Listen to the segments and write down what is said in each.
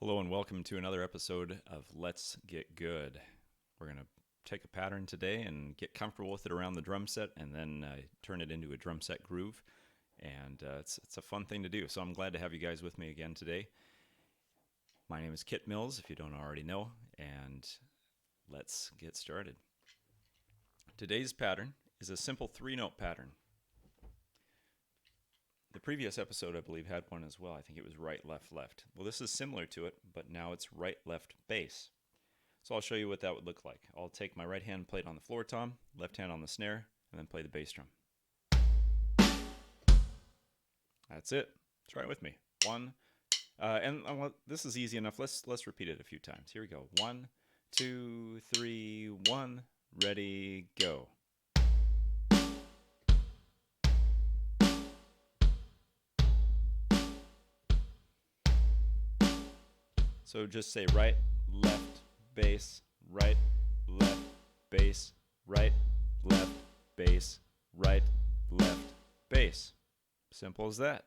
Hello and welcome to another episode of Let's Get Good. We're going to take a pattern today and get comfortable with it around the drum set and then turn it into a drum set groove. And it's a fun thing to do, so I'm glad to have you guys with me again today. My name is Kit Mills, if you don't already know, and let's get started. Today's pattern is a simple 3-note pattern. The previous episode, I believe, had one as well. I think it was right, left, left. Well, this is similar to it, but now it's right, left, bass. So I'll show you what that would look like. I'll take my right hand, play it on the floor tom, left hand on the snare, and then play the bass drum. That's it. Try it with me. This is easy enough. Let's repeat it a few times. Here we go. 1, 2, 3, 1. Ready, go. So just say right, left, bass, right, left, bass, right, left, bass, right, left, bass. Simple as that.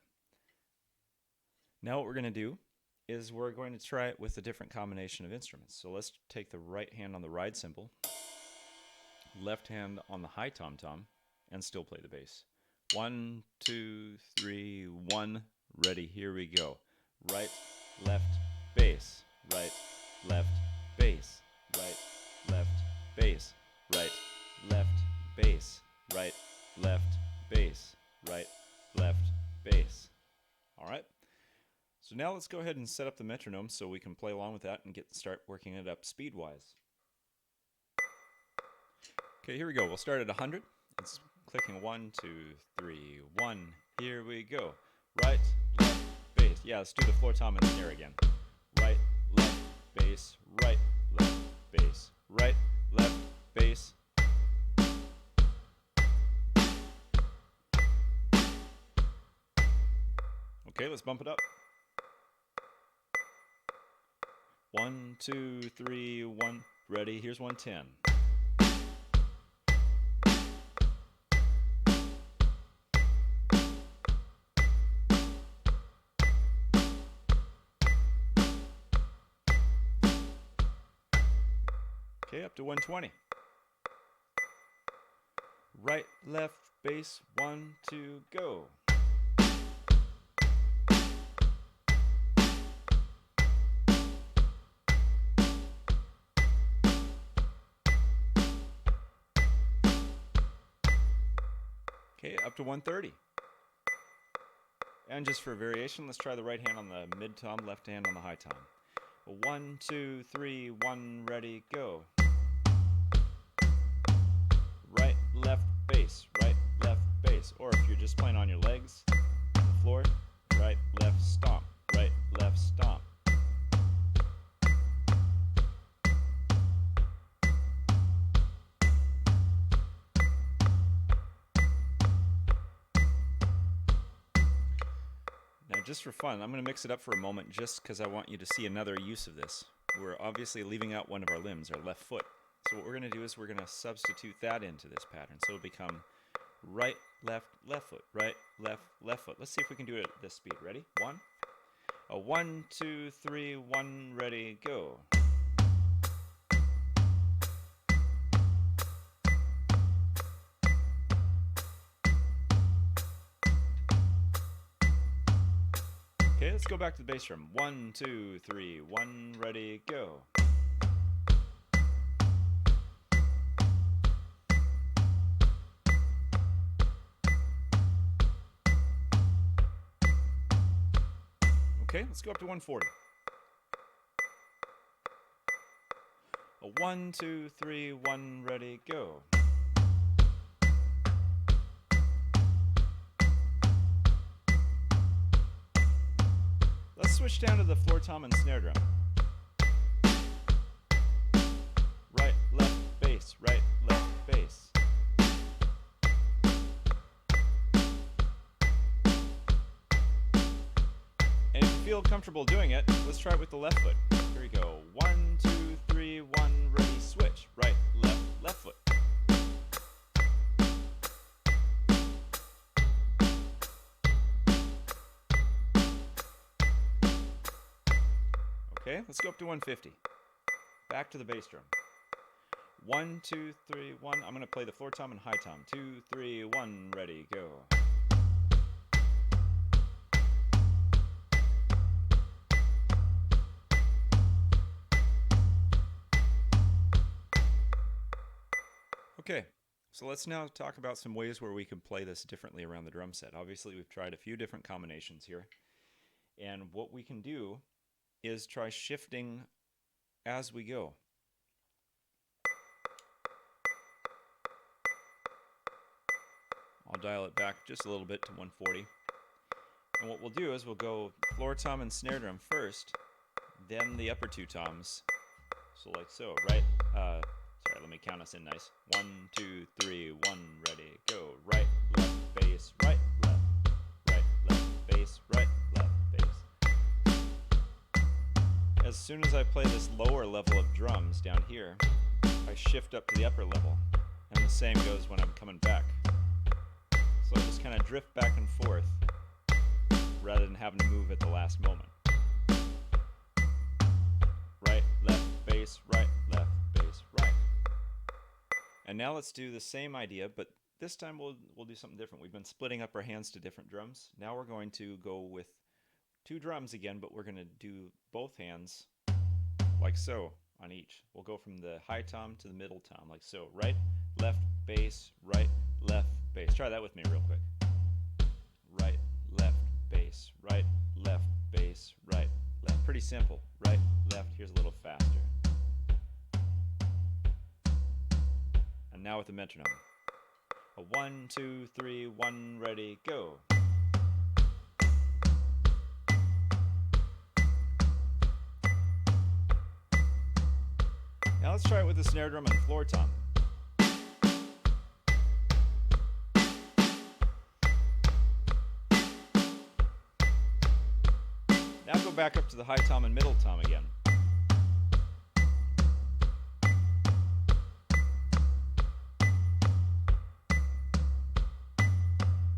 Now what we're going to do is we're going to try it with a different combination of instruments. So let's take the right hand on the ride cymbal, left hand on the high tom-tom, and still play the bass. 1, 2, 3, 1. Ready, here we go. Right, left, bass, right, left, bass, right, left, bass, right, left, bass, right, left, bass, right, left, bass. All right. So now let's go ahead and set up the metronome so we can play along with that and start working it up speed-wise. Okay, here we go. We'll start at 100. It's clicking 1, 2, 3, 1. Here we go. Right, left, bass. Yeah, let's do the floor tom and snare again. Right, left, bass, right, left, bass, right, left, bass. Okay, let's bump it up. 1, 2, 3, 1. Ready, here's 110. Okay, up to 120. Right, left, bass, 1, 2, go. Okay, up to 130. And just for variation, let's try the right hand on the mid tom, left hand on the high tom. 1, 2, 3, 1, ready, go. Right, left, bass, right, left, bass. Or if you're just playing on your legs, on the floor, right, left, stomp, right, left, stomp. Now just for fun, I'm going to mix it up for a moment just because I want you to see another use of this. We're obviously leaving out one of our limbs, our left foot. So what we're going to do is we're going to substitute that into this pattern. So it'll become right, left, left foot, right, left, left foot. Let's see if we can do it at this speed. Ready? 1. 1, 2, 3, 1, ready, go. Okay, let's go back to the bass drum. 1, 2, 3, 1, ready, go. Okay, let's go up to 140. 1, 2, 3, 1, ready, go. Let's switch down to the floor tom and snare drum. Right, left, bass, right, left, bass. And if you feel comfortable doing it, let's try it with the left foot. Here we go. 1, 2, 3, 1, ready, switch. Right, left, left foot. Okay, let's go up to 150. Back to the bass drum. 1, 2, 3, 1. I'm going to play the floor tom and high tom. 2, 3, 1, ready, go. Okay, so let's now talk about some ways where we can play this differently around the drum set. Obviously, we've tried a few different combinations here. And what we can do is try shifting as we go. I'll dial it back just a little bit to 140. And what we'll do is we'll go floor tom and snare drum first, then the upper two toms. So like so, right? Sorry, let me count us in nice. 1, 2, 3, 1, ready, go. Right, left, bass, right, left, bass, right, left, bass. As soon as I play this lower level of drums down here, I shift up to the upper level. And the same goes when I'm coming back. So I just kind of drift back and forth rather than having to move at the last moment. Right, left, bass, right, left, bass, right. And now let's do the same idea, but this time we'll do something different. We've been splitting up our hands to different drums. Now we're going to go with 2 drums again, but we're going to do both hands like so on each. We'll go from the high tom to the middle tom, like so. Right, left, bass, right, left, bass. Try that with me real quick. Right, left, bass, right, left, bass, right, left. Pretty simple. Right, left. Here's a little faster. And now with the metronome. A 1, 2, 3, 1, ready, go. Now let's try it with the snare drum and floor tom. Now go back up to the high tom and middle tom again.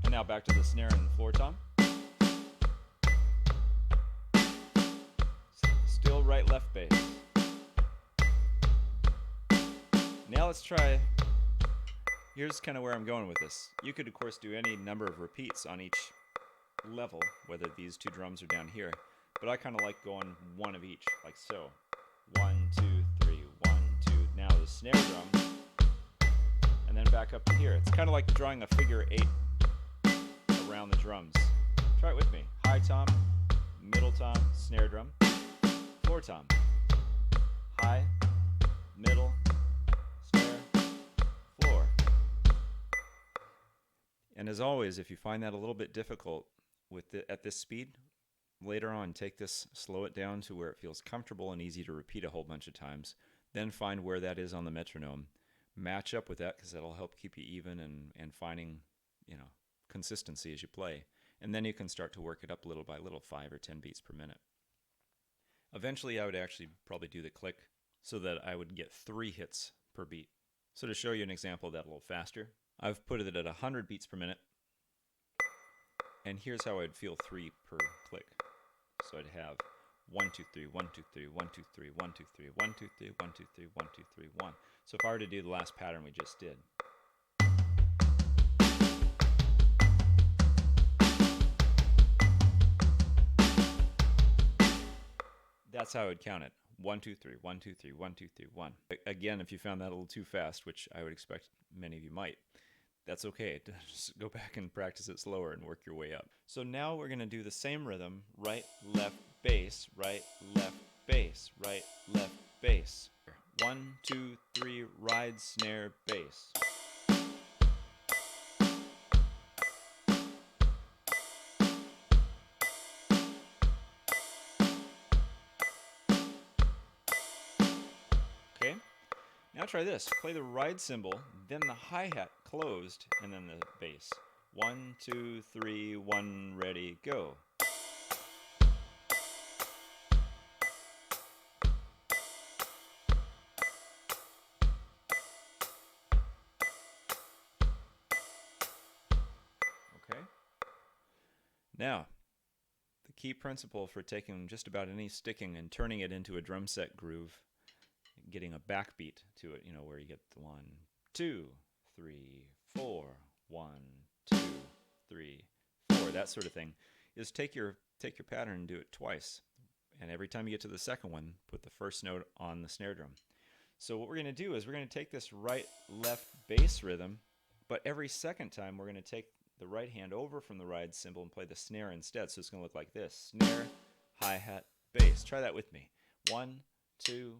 And now back to the snare and floor tom. Still right, left, bass. Now let's try, here's kind of where I'm going with this. You could of course do any number of repeats on each level, whether these 2 drums are down here, but I kind of like going 1 of each, like so. 1, 2, 3, 1, 2. Now the snare drum, and then back up to here. It's kind of like drawing a figure 8 around the drums. Try it with me. High tom, middle tom, snare drum, floor tom. High, middle, and as always, if you find that a little bit difficult at this speed, later on take this, slow it down to where it feels comfortable and easy to repeat a whole bunch of times. Then find where that is on the metronome. Match up with that because that'll help keep you even and finding, consistency as you play. And then you can start to work it up little by little, 5 or 10 beats per minute. Eventually, I would actually probably do the click so that I would get 3 hits per beat. So to show you an example of that a little faster, I've put it at 100 beats per minute, and here's how I'd feel 3 per click. So I'd have 1, 2, 3, 1, 2, 3, 1, 2, 3, 1, 2, 3, 1, 2, 3, 1, 2, 3, 1, 2, 3, 1. So if I were to do the last pattern we just did. That's how I would count it. 1, 2, 3, 1, 2, 3, 1, 2, 3, 1. Again, if you found that a little too fast, which I would expect many of you might, that's okay. Just go back and practice it slower and work your way up. So now we're going to do the same rhythm, right, left, bass, right, left, bass, right, left, bass. 1, 2, 3, ride, snare, bass. Okay, now try this. Play the ride cymbal, then the hi-hat closed, and then the bass. 1, 2, 3, 1, ready, go. Okay. Now, the key principle for taking just about any sticking and turning it into a drum set groove, getting a backbeat to it, where you get the 1, 2, 3, 4, 1, 2, 3, 4, that sort of thing, is take your pattern and do it twice. And every time you get to the second one, put the first note on the snare drum. So what we're going to do is we're going to take this right-left bass rhythm, but every second time we're going to take the right hand over from the ride cymbal and play the snare instead. So it's going to look like this: snare, hi-hat, bass. Try that with me. 1, 2,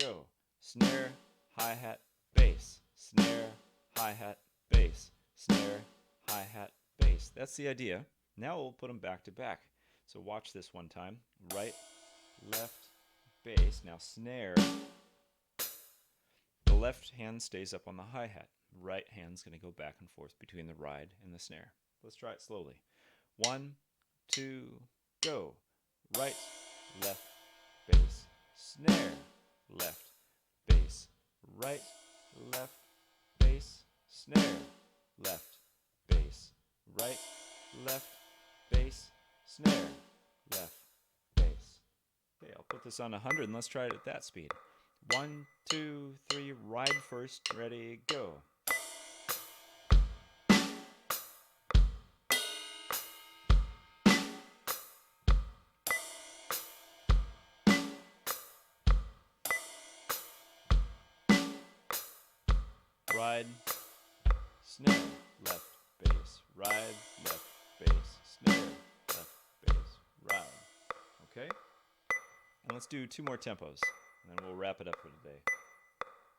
go. Snare, hi-hat, bass. Snare, hi-hat, bass. Snare, hi-hat, bass. That's the idea. Now we'll put them back to back. So watch this one time. Right, left, bass. Now snare. The left hand stays up on the hi-hat. Right hand's going to go back and forth between the ride and the snare. Let's try it slowly. 1, 2, go. Right, left, bass. Snare, left, bass. Right, left, bass. Snare, left, bass. Right, left, bass. Snare, left, bass. Okay, I'll put this on 100 and let's try it at that speed. 1, 2, 3, ride first, ready, go. Ride, snare, left, bass, ride, left, bass, snare, left, bass, ride. Okay? And let's do 2 more tempos, and then we'll wrap it up for today.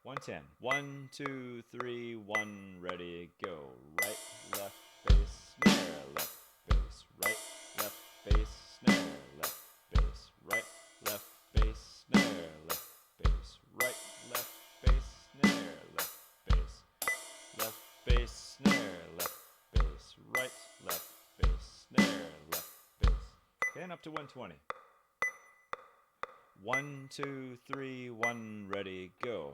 110. 1, 2, 3, 1, ready, go. Right, left, bass, snare, left, bass, right, left, bass, snare, left, bass, right, left, bass, snare, left, bass, right, left, bass, snare, left, bass, left, bass, snare, left, bass, right, left, bass, snare, left, bass. Okay, and up to 120. 1, 2, 3, 1, ready, go.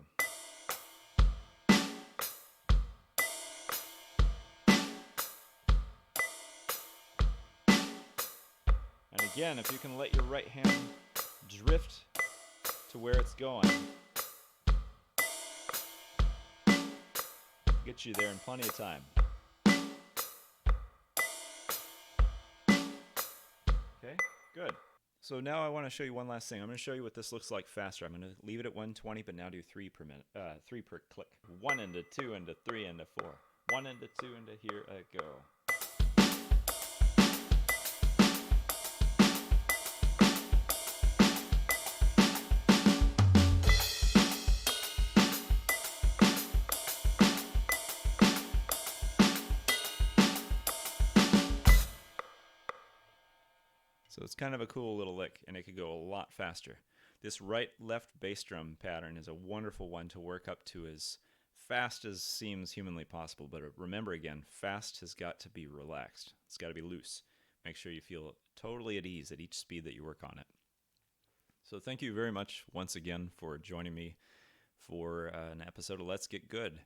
And again, if you can let your right hand drift to where it's going, get you there in plenty of time. Okay, good. So now I want to show you one last thing. I'm going to show you what this looks like faster. I'm going to leave it at 120, but now do 3 per minute, 3 per click. 1 into 2 into 3 into 4. 1 into 2 into here I go. So it's kind of a cool little lick, and it could go a lot faster. This right-left bass drum pattern is a wonderful one to work up to as fast as seems humanly possible. But remember again, fast has got to be relaxed. It's got to be loose. Make sure you feel totally at ease at each speed that you work on it. So thank you very much once again for joining me for an episode of Let's Get Good.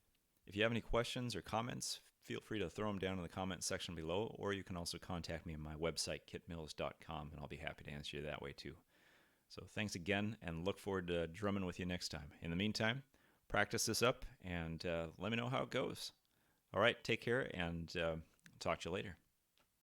If you have any questions or comments, feel free to throw them down in the comment section below, or you can also contact me on my website, kitmills.com, and I'll be happy to answer you that way too. So thanks again, and look forward to drumming with you next time. In the meantime, practice this up, and let me know how it goes. All right, take care, and talk to you later.